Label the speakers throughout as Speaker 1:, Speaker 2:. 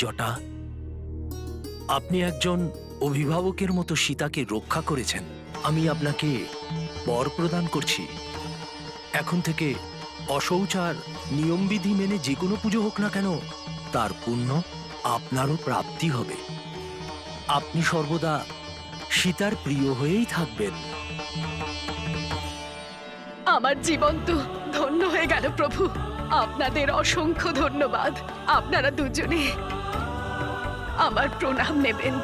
Speaker 1: জটা, আপনি একজন অভিভাবকের মতো সীতাকে রক্ষা করেছেন। আমি আপনাকে বর প্রদান করছি। এখন থেকে অশৌচার নিয়মবিধি মেনে যে কোনো পুজো হোক না কেন, তার পুণ্য আপনারও প্রাপ্তি হবে। আপনি সর্বদা সীতার প্রিয় হয়েই থাকবেন।
Speaker 2: আমার জীবন তো ধন্য হয়ে গেল প্রভু। আপনাদের অসংখ্য ধন্যবাদ। আপনারা দুজনে আমার প্রণাম নেবেন।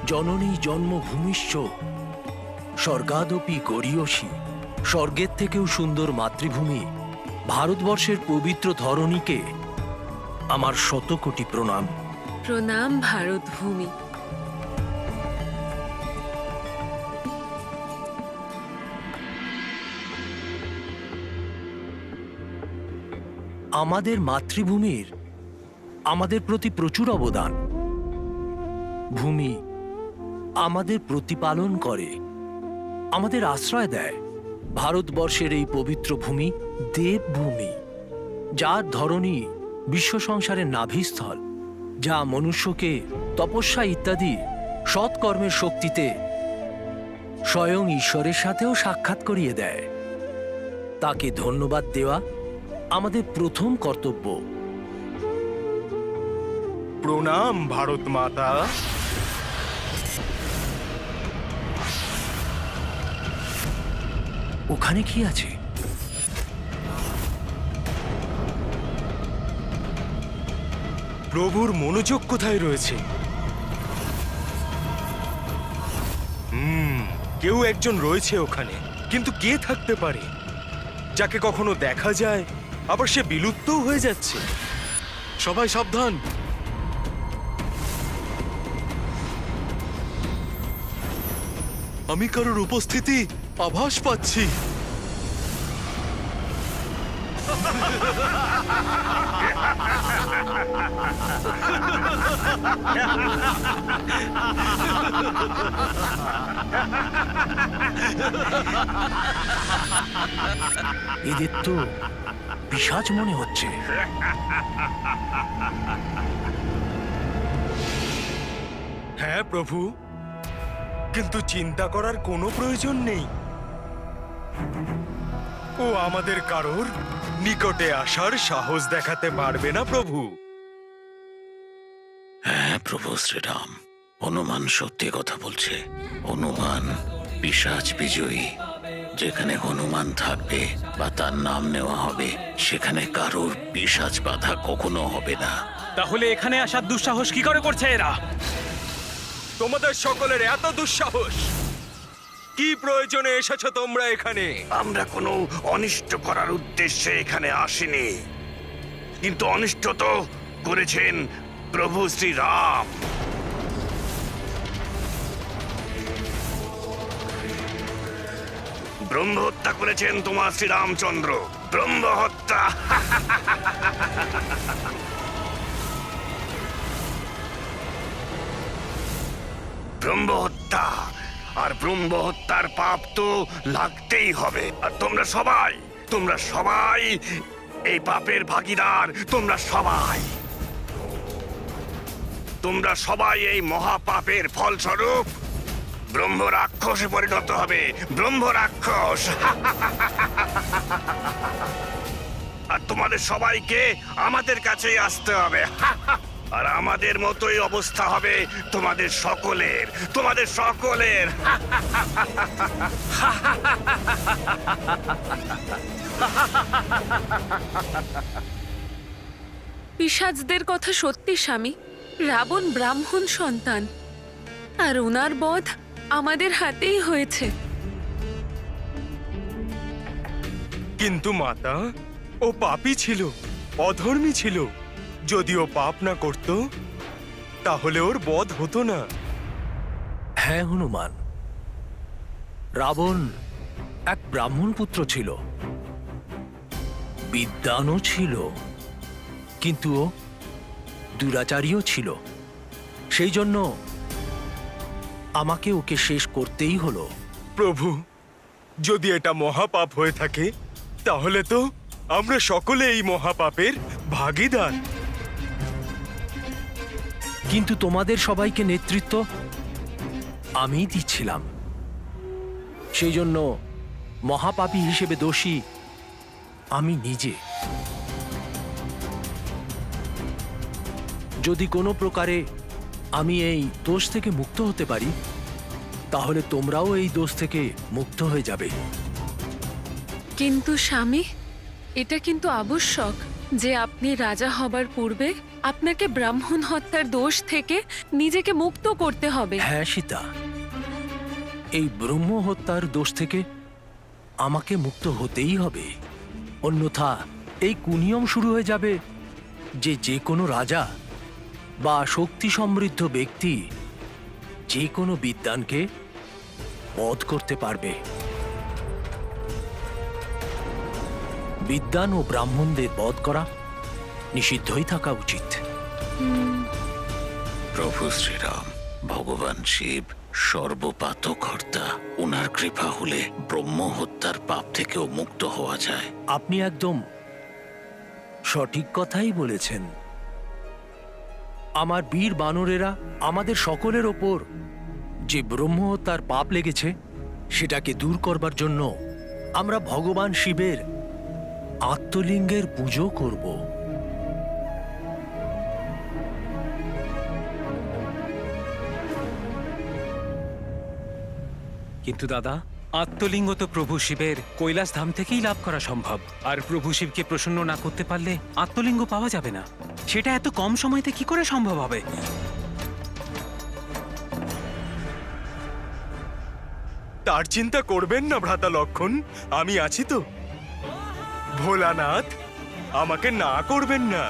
Speaker 1: জননী জন্মভূমিশ্চ স্বর্গাদপি গরীয়সী। স্বর্গের থেকেও সুন্দর মাতৃভূমি ভারতবর্ষের পবিত্র ধরণীকে আমার শতকোটি প্রণাম।
Speaker 3: প্রণাম ভারত ভূমি।
Speaker 1: আমাদের মাতৃভূমির আমাদের প্রতি প্রচুর অবদান। ভূমি আমাদের প্রতিপালন করে, আমাদের আশ্রয় দেয়। ভারতবর্ষের এই পবিত্র ভূমি দেবভূমি, যার ধরনী বিশ্ব সংসারের নাভিস্থল, যা মনুষ্যকে তপস্যা ইত্যাদি সৎকর্মের শক্তিতে স্বয়ং ঈশ্বরের সাথেও সাক্ষাৎ করিয়ে দেয়। তাকে ধন্যবাদ দেওয়া আমাদের প্রথম কর্তব্য।
Speaker 4: প্রণাম ভারত মাতা।
Speaker 1: ওখানে কি আছে?
Speaker 4: প্রভুর মনোযোগ কোথায় রয়েছে? কেউ একজন রয়েছে ওখানে, কিন্তু কে থাকতে পারে যাকে কখনো দেখা যায় আবার সে বিলুপ্তও হয়ে যাচ্ছে?
Speaker 5: সবাই সাবধান। আমি কারোর উপস্থিতি আভাস পাচ্ছি।
Speaker 1: এদের তো পিশাচ মনে হচ্ছে।
Speaker 4: হ্যাঁ প্রভু, কিন্তু চিন্তা করার কোনো প্রয়োজন নেই। ও আমাদের কারোর নিকটে আসার সাহস দেখাতে পারবে না প্রভু।
Speaker 6: হ্যাঁ প্রভু শ্রীরাম, হনুমান সত্যি কথা বলছে। হনুমান পিশাচ বিজয়ী। যেখানে হনুমান থাকবে বা তার নাম নেওয়া হবে, সেখানে কারোর পিশাচ বাধা কখনো হবে না।
Speaker 7: তাহলে এখানে আসার দুঃসাহস কি করে করছে এরা?
Speaker 4: তোমাদের সকলের এত দুঃসাহস! কি প্রয়োজনে এসেছো তোমরা এখানে?
Speaker 8: আমরা কোনো অনিষ্ট করার উদ্দেশ্যে এখানে আসিনি, কিন্তু অনিষ্ট তো করেছেন প্রভু শ্রীরাম। ব্রহ্ম হত্যা করেছেন তোমার শ্রীরামচন্দ্র। ব্রহ্ম হত্যা। ব্রহ্ম হত্যা, আর ব্রহ্ম হত্যার পাপ তো লাগতেই হবে। আর তোমরা সবাই এই পাপের ভাগীদার। তোমরা সবাই এই মহাপাপের ফলস্বরূপ ব্রহ্ম রাক্ষসে পরিণত হবে। ব্রহ্ম রাক্ষস। আর তোমাদের সবাইকে আমাদের কাছেই আসতে হবে। আর আমাদের মতোই অবস্থা হবে তোমাদের সকলের।
Speaker 3: পিশাচদের কথা সত্যি স্বামী। রাবণ ব্রাহ্মণ সন্তান, আর ওনার বধ আমাদের হাতেই হয়েছে।
Speaker 4: কিন্তু মাতা, ও পাপী ছিল, অধর্মী ছিল। যদি ও পাপ না করত, তাহলে ওর বধ হতো না।
Speaker 1: হ্যাঁ হনুমান, রাবণ এক ব্রাহ্মণ পুত্র ছিল, বিদ্বানও ছিল, কিন্তু ও দুরাচারীও ছিল। সেই জন্য আমাকে ওকে শেষ করতেই হলো।
Speaker 4: প্রভু, যদি এটা মহাপাপ হয়ে থাকে, তাহলে তো আমরা সকলে এই মহাপাপের ভাগীদার।
Speaker 1: কিন্তু তোমাদের সবাইকে নেতৃত্ব আমিই দিচ্ছিলাম। সেই জন্য মহাপাপী হিসেবে দোষী আমি নিজে। যদি কোনো প্রকারে আমি এই দোষ থেকে মুক্ত হতে পারি, তাহলে তোমরাও এই দোষ থেকে মুক্ত হয়ে যাবে।
Speaker 3: কিন্তু স্বামী, এটা কিন্তু আবশ্যক যে আপনি রাজা হবার পূর্বে আপনাকে ব্রাহ্মণ হত্যার দোষ থেকে নিজেকে মুক্ত করতে হবে।
Speaker 1: হ্যাঁ সীতা, এই ব্রহ্ম হত্যার দোষ থেকে আমাকে মুক্ত হতেই হবে। অন্যথা এই কুনিয়ম শুরু হয়ে যাবে যে কোনো রাজা বা শক্তি সমৃদ্ধ ব্যক্তি যে কোনো বিদ্বানকে বধ করতে পারবে। বিদ্বান ও ব্রাহ্মণদের বধ করা নিষিদ্ধই থাকা উচিত।
Speaker 6: প্রভু শ্রীরাম, ভগবান শিব সর্বপাতকর্তা। ওনার কৃপা হলে ব্রহ্ম হত্যার পাপ থেকেও মুক্ত হওয়া যায়।
Speaker 1: আপনি একদম সঠিক কথাই বলেছেন। আমার বীর বানরেরা আমাদের সকলের ওপর যে ব্রহ্ম হত্যার পাপ লেগেছে, সেটাকে দূর করবার জন্য আমরা ভগবান শিবের আত্মলিঙ্গের পুজো করব।
Speaker 7: কিন্তু দাদা, আত্মলিঙ্গ তো প্রভু শিবের কৈলাস ধাম থেকেই লাভ করা সম্ভব। আর প্রভু শিবকে প্রসন্ন না করতে পারলে আত্মলিঙ্গ পাওয়া যাবে না। সেটা এত কম সময়তে কি করে সম্ভব হবে?
Speaker 4: তার চিন্তা করবেন না ভ্রাতা লক্ষণ, আমি আছি তো। ভোলানাথ, আমাকে না করবেন না।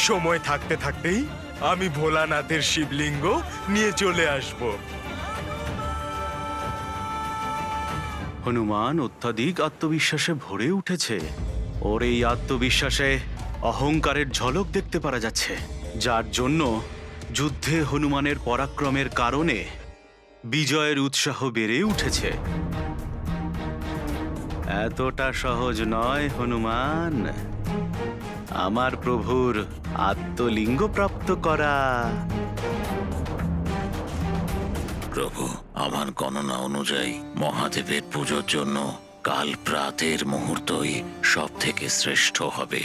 Speaker 4: সময় থাকতে থাকতেই আমি ভোলানাথের শিবলিঙ্গ নিয়ে চলে আসব।
Speaker 5: হনুমান অত্যাধিক আত্মবিশ্বাসে ভরে উঠেছে। ওর এই আত্মবিশ্বাসে অহংকারের ঝলক দেখতে পারা যাচ্ছে, যার জন্য যুদ্ধে হনুমানের পরাক্রমের কারণে বিজয়ের উৎসাহ বেড়ে উঠেছে। এতটা সহজ নয় হনুমান, আমার প্রভুর আত্মলিঙ্গ প্রাপ্ত করা।
Speaker 6: প্রভু, আমার গণনা অনুযায়ী মহাদেবের পুজোর জন্য কাল প্রাতের মুহূর্তই সব থেকে শ্রেষ্ঠ হবে,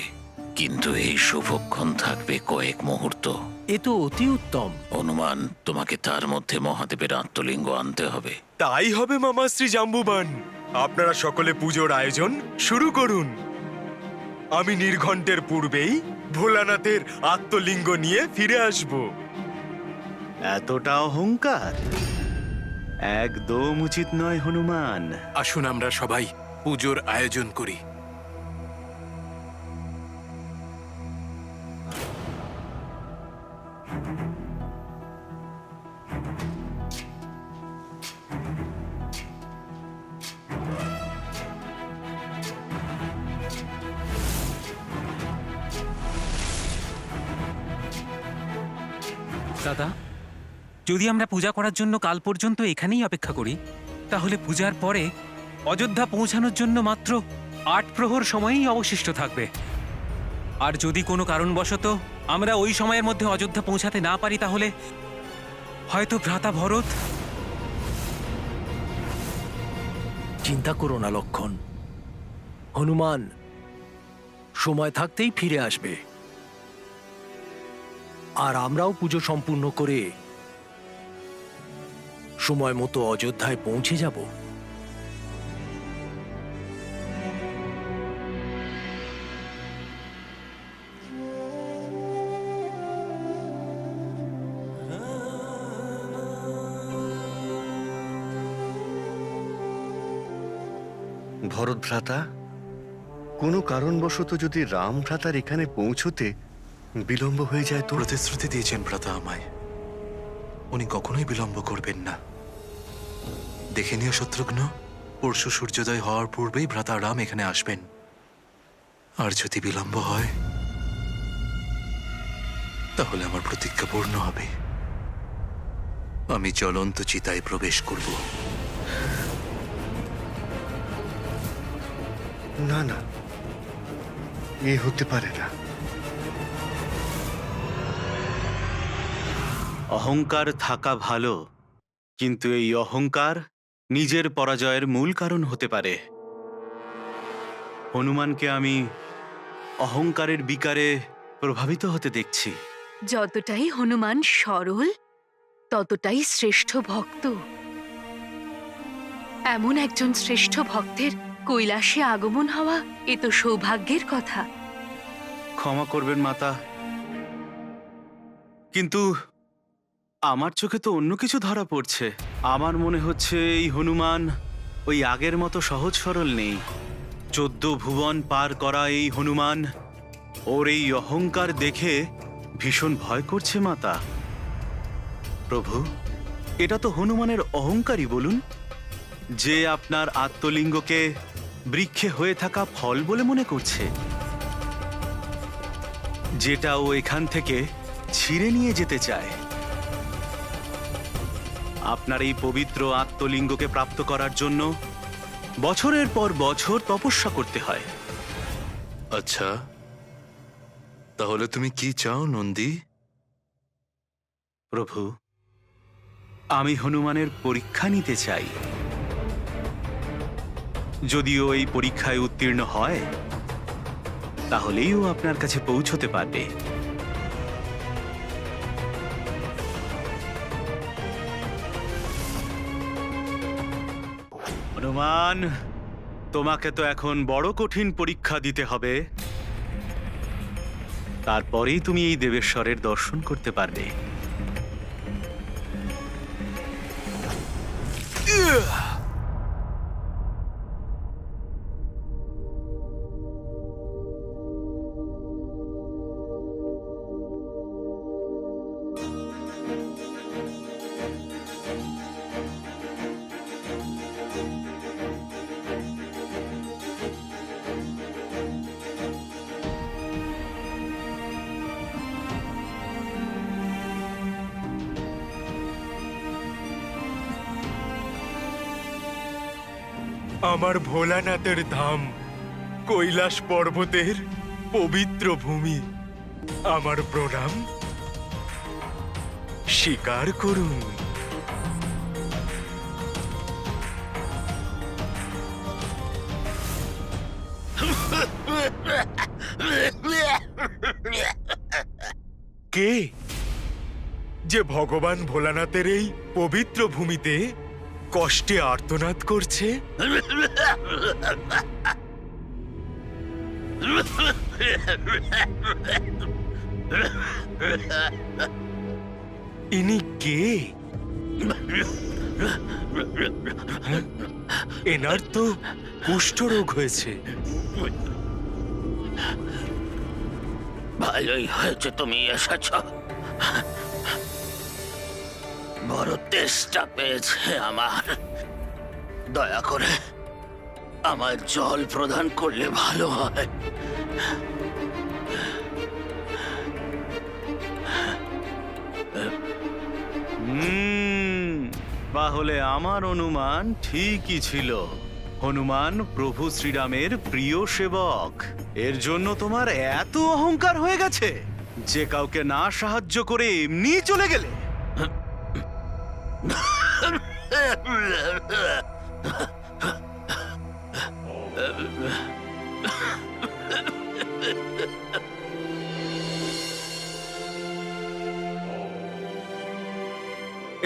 Speaker 6: কিন্তু এই শুভক্ষণ থাকবে কয়েক মুহূর্ত।
Speaker 1: এ তো অতি উত্তম।
Speaker 6: হনুমান, তোমাকে তার মধ্যে মহাদেবের আত্মলিঙ্গ আনতে হবে।
Speaker 4: তাই হবে মামা শ্রী জাম্বুবান। আপনারা সকলে পুজোর আয়োজন শুরু করুন। আমি নির্ঘণ্টের পূর্বেই ভোলানাথের আত্মলিঙ্গ নিয়ে ফিরে আসব।
Speaker 5: এতটা অহংকার একদম উচিত নয় হনুমান।
Speaker 9: আসুন আমরা সবাই পুজোর আয়োজন করি।
Speaker 7: দাদা, যদি আমরা পূজা করার জন্য কাল পর্যন্ত এখানেই অপেক্ষা করি, তাহলে পূজার পরে অযোধ্যা পৌঁছানোর জন্য মাত্র ৮ প্রহর সময়ই অবশিষ্ট থাকবে। আর যদি কোনো কারণবশত আমরা ওই সময়ের মধ্যে অযোধ্যা পৌঁছাতে না পারি, তাহলে হয়তো ভ্রাতা ভরত।
Speaker 1: চিন্তা করো না লক্ষণ, হনুমান সময় থাকতেই ফিরে আসবে। আর আমরাও পুজো সম্পূর্ণ করে সময় মতো অযোধ্যায় পৌঁছে যাব।
Speaker 10: ভরত ভ্রাতা, কোনো কারণবশত যদি রাম ভ্রাতার এখানে পৌঁছতে বিলম্ব হয়ে যায় তো?
Speaker 5: প্রতিশ্রুতি দিয়েছেন ভ্রাতা আমায়, উনি কখনোই বিলম্ব করবেন না। দেখে নিও শত্রুঘ্ন, পরশু সূর্যোদয় হওয়ার পূর্বেই ভ্রাতা রাম এখানে আসবেন। আর যদি বিলম্ব হয় তাহলে আমার প্রতিজ্ঞা পূর্ণ হবে। আমি জ্বলন্ত চিতায় প্রবেশ করব।
Speaker 10: না না, এ হতে পারে না।
Speaker 5: অহংকার থাকা ভালো, কিন্তু এই অহংকার নিজের পরাজয়ের মূল কারণ হতে পারে। হনুমানকে আমি অহংকারের বিকারে প্রভাবিত হতে দেখছি।
Speaker 2: যতটাই হনুমান সরল, ততটাই শ্রেষ্ঠ ভক্ত। এমন একজন শ্রেষ্ঠ ভক্তের কৈলাসে আগমন হওয়া এ তো সৌভাগ্যের কথা।
Speaker 5: ক্ষমা করবেন মাতা, কিন্তু আমার চোখে তো অন্য কিছু ধরা পড়ছে। আমার মনে হচ্ছে এই হনুমান ওই আগের মতো সহজ সরল নেই। 14 ভুবন পার করা এই হনুমান, ওর এই অহংকার দেখে ভীষণ ভয় করছে মাতা। প্রভু, এটা তো হনুমানের অহংকারই বলুন, যে আপনার আত্মলিঙ্গকে বৃক্ষে হয়ে থাকা ফল বলে মনে করছে, যেটা ও এখান থেকে ছিঁড়ে নিয়ে যেতে চায়। আপনার এই পবিত্র আত্মলিঙ্গকে প্রাপ্ত করার জন্য বছরের পর বছর তপস্যা করতে হয়।
Speaker 11: আচ্ছা, তাহলে তুমি কি চাও নন্দী?
Speaker 5: প্রভু, আমি হনুমানের পরীক্ষা নিতে চাই। যদিও এই পরীক্ষায় উত্তীর্ণ হয়, তাহলেই ও আপনার কাছে পৌঁছতে পারবে। হনুমান, তোমাকে তো এখন বড় কঠিন পরীক্ষা দিতে হবে। তারপরেই তুমি এই দেবেশ্বরের দর্শন করতে পারবে।
Speaker 4: আমার ভোলানাথের ধাম, কৈলাস পর্বতের পবিত্র ভূমি। আমার প্রণাম স্বীকার করুন। কে যে ভগবান ভোলানাথের এই পবিত্র ভূমিতে কষ্টে আর্তনাদ করছে? ইনি কে? হ্যাঁ? এনার তো কুষ্ঠরোগ হয়েছে।
Speaker 6: ভালোই হয়েছে তুমি এসেছ। বড় তেষ্টা পেয়েছে আমার। দয়া করে আমার জল প্রদান করলে ভালো হয়।
Speaker 5: তাহলে আমার অনুমান ঠিকই ছিল। হনুমান প্রভু শ্রীরামের প্রিয় সেবক। এর জন্য তোমার এত অহংকার হয়ে গেছে যে কাউকে না সাহায্য করে এমনি চলে গেলে।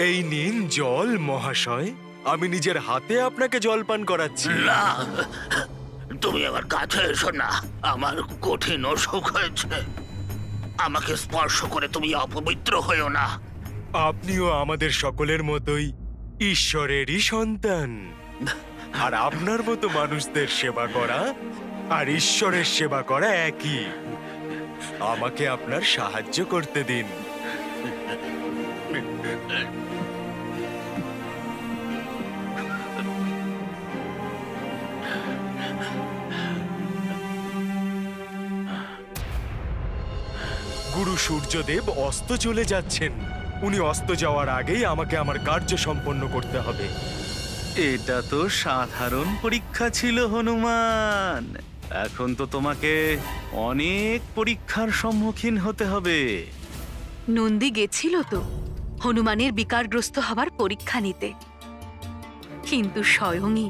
Speaker 4: এই নিন জল মহাশয়, আমি নিজের হাতে আপনাকে জলপান করাচ্ছি।
Speaker 6: না, তুমি আমার কাছে এসো না। আমার কঠিন অসুখ হয়েছে। আমাকে স্পর্শ করে তুমি অপবিত্র হয়েও না।
Speaker 4: আপনিও আমাদের সকলের মতোই ঈশ্বরেরই সন্তান, আর আপনার মতো মানুষদের সেবা করা আর ঈশ্বরের সেবা করা একই। আমাকে আপনার সাহায্য করতে দিন। গুরু সূর্যদেব অস্ত চলে যাচ্ছেন। উনি অস্ত যাওয়ার আগেই আমাকে আমার কার্য সম্পন্ন করতে হবে।
Speaker 5: এটা তো সাধারণ পরীক্ষা ছিল হনুমান। এখন তো তোমাকে অনেক পরীক্ষার সম্মুখীন হতে হবে।
Speaker 2: নন্দী গেছিল তো হনুমানের বিকারগ্রস্ত হবার পরীক্ষা নিতে, কিন্তু স্বয়ংই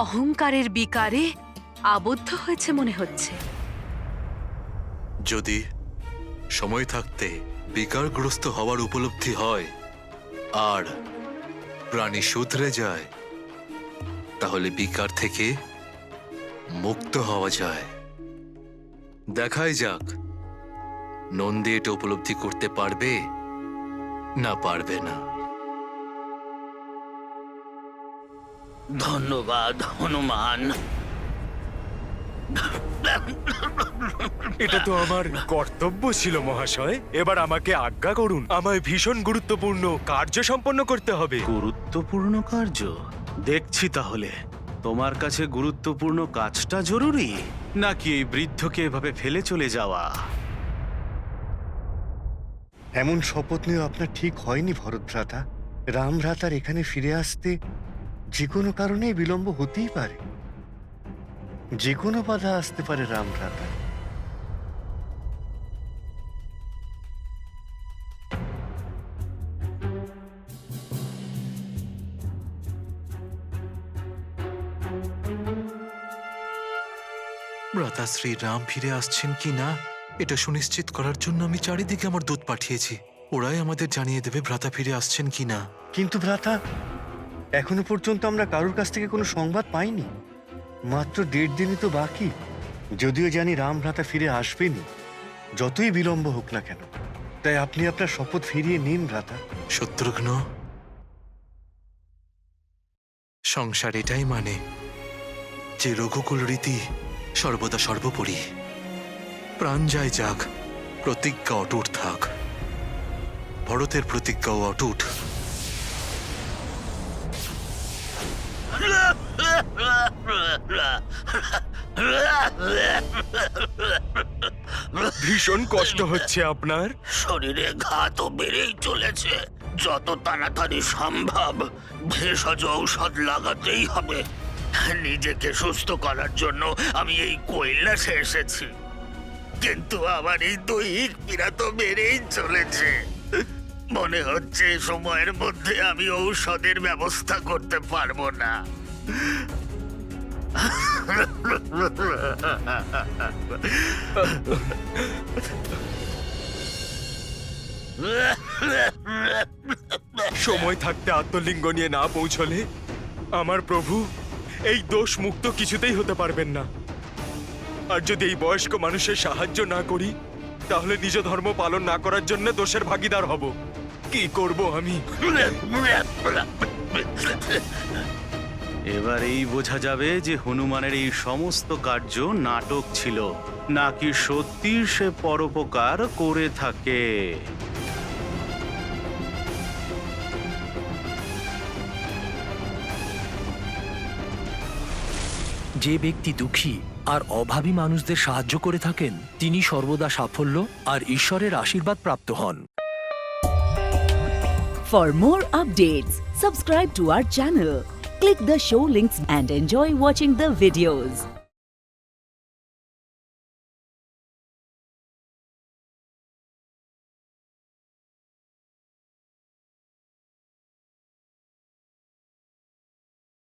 Speaker 2: অহংকারের বিকারে আবদ্ধ হয়েছে মনে হচ্ছে।
Speaker 11: যদি সময় থাকতে বিকারগ্রস্ত হওয়ার উপলব্ধি হয় আর প্রাণী শুধরে যায়, তাহলে বিকার থেকে মুক্ত হওয়া যায়। দেখাই যাক নন্দী এটা উপলব্ধি করতে পারবে না পারবে না।
Speaker 6: ধন্যবাদ হনুমান।
Speaker 4: এটা তো আমার কর্তব্য ছিল মহাশয়। এবার আমাকে আজ্ঞা করুন, আমায় ভীষণ গুরুত্বপূর্ণ কার্য সম্পন্ন করতে হবে।
Speaker 5: গুরুত্বপূর্ণ কার্য? দেখছি তাহলে তোমার কাছে গুরুত্বপূর্ণ কাজটা জরুরি, নাকি এই বৃদ্ধকে এভাবে ফেলে চলে যাওয়া?
Speaker 10: এমন শপথ নিয়েও আপনার ঠিক হয়নি ভরতভ্রাতা। রামভ্রাতার এখানে ফিরে আসতে যে কোনো কারণেই বিলম্ব হতেই পারে। যে কোনো বাধা আসতে পারে রামভ্রাতা।
Speaker 11: ভ্রাতা শ্রীরাম ফিরে আসছেন কি না এটা সুনিশ্চিত করার জন্য আমি চারিদিকে আমার দূত পাঠিয়েছি। ওরাই আমাদের জানিয়ে দেবে ভ্রাতা ফিরে আসছেন কি না।
Speaker 10: কিন্তু ভ্রাতা, এখনো পর্যন্ত আমরা কারোর কাছ থেকে কোনো সংবাদ পাইনি। মাত্র 1.5 দিনই তো বাকি। যদিও জানি রামভ্রাতা ফিরে আসবেনই, যতই বিলম্ব হোক না কেন। তাই আপনি আপনার শপথ ফিরিয়ে নিন ভ্রাতা।
Speaker 11: শত্রুঘ্ন, সংসার এটাই মানে যে রঘুকুল রীতি সর্বদা সর্বোপরি। প্রাণ যায় যাক, প্রতিজ্ঞা অটুট থাক। ভরতের প্রতিজ্ঞাও অটুট।
Speaker 4: ভীষণ কষ্ট হচ্ছে আপনার?
Speaker 6: শরীরে ঘা তো বেড়েই চলেছে। যত তাড়াতাড়ি সম্ভব ভেষজ ঔষধ লাগাতেই হবে। নিজেকে সুস্থ করার জন্য আমি এই কৈলাসে এসেছি, কিন্তু আমার এই দৈহিক পীড়া তো বেড়েই চলেছে। মনে হচ্ছে সময়ের মধ্যে আমি ঔষধের ব্যবস্থা করতে পারবো না।
Speaker 4: সময় থাকতে আত্মলিঙ্গ নিয়ে না পৌঁছলে আমার প্রভু এই দোষ মুক্ত কিছুতেই হতে পারবেন না। আর যদি এই বয়স্ক মানুষের সাহায্য না করি, তাহলে নিজ ধর্ম পালন না করার জন্য দোষের ভাগীদার হব। কি করব আমি?
Speaker 5: এবার এই বোঝা যাবে যে হনুমানের এই সমস্ত কার্য নাটক ছিল, নাকি সত্যি সে পরোপকার করে থাকে।
Speaker 1: যে ব্যক্তি দুঃখী আর অভাবী মানুষদের সাহায্য করে থাকেন তিনি সর্বদা সাফল্য আর ঈশ্বরের আশীর্বাদ প্রাপ্ত হন।
Speaker 12: For more updates, subscribe to our channel, click the show links and enjoy watching the videos.